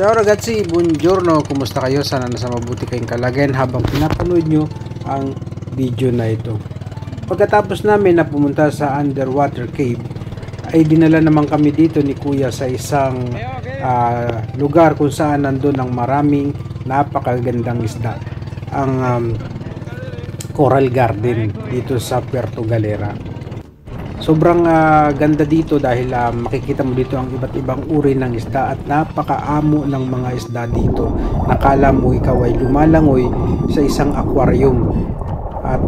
Ciao ragazzi, buongiorno, kumusta kayo? Sana nasa mabuti kayong kalagayan habang pinapanood nyo ang video na ito. Pagkatapos namin na pumunta sa underwater cave, ay dinala naman kami dito ni Kuya sa isang lugar kung saan nandun ang maraming napakagandang isda. Ang Coral Garden dito sa Puerto Galera. Sobrang ganda dito dahil makikita mo dito ang iba't ibang uri ng isda at napakaamo ng mga isda dito. Nakala mo ikaw ay lumalangoy sa isang aquarium at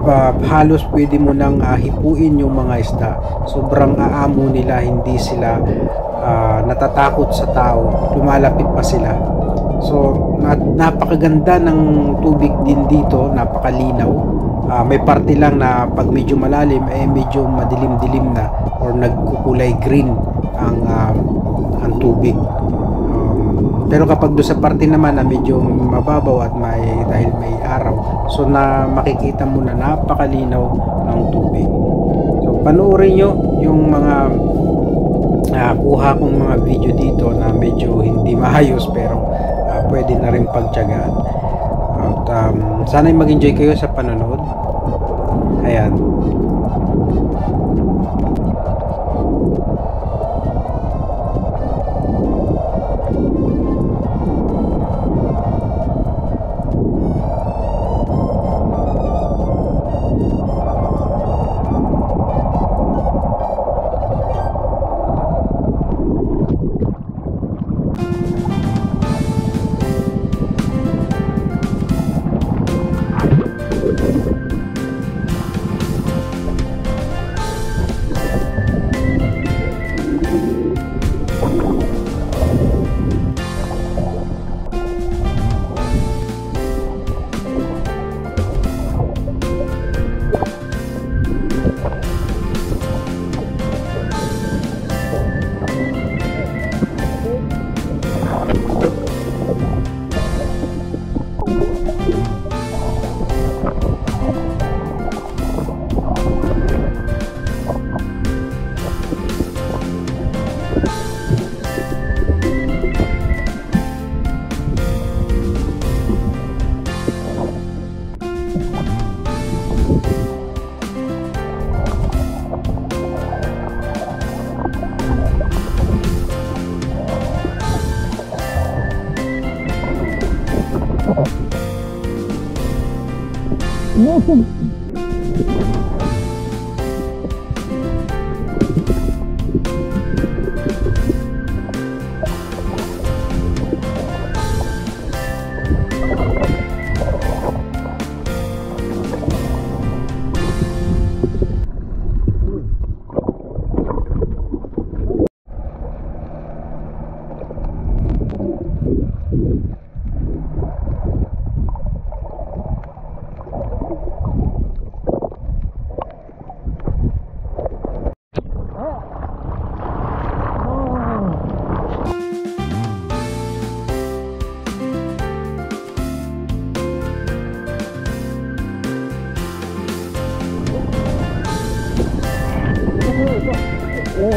halos pwede mo nang hipuin yung mga isda. Sobrang aamo nila, hindi sila natatakot sa tao, lumalapit pa sila. So napakaganda ng tubig din dito, napakalinaw. May parte lang na pag medyo malalim medyo madilim-dilim na or nagkukulay green ang tubig. Pero kapag doon sa parte naman na medyo mababaw at dahil may araw, so na makikita mo na napakalinaw ng tubig. So panoorin nyo yung mga kuha kong mga video dito na medyo hindi maayos pero pwede na rin pagtiyagaan. At sana'y mag-enjoy kayo sa panonood. Ayan.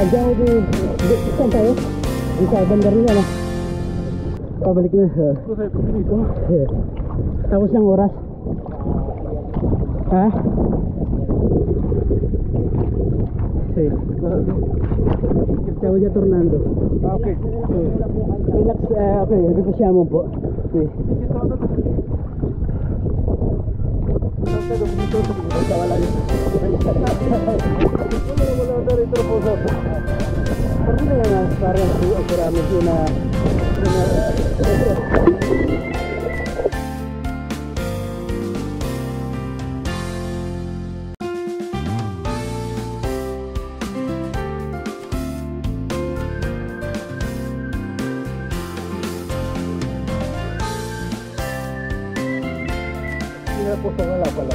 Jauh di depan tayo di sa bandarnya lah. Pabalik na dito. Tapos ng oras. Ha? Sí. Stiamo già tornando. Okay. Relax, okay, riposiamo un po'. Sì. Parang marami na po sa wala pala.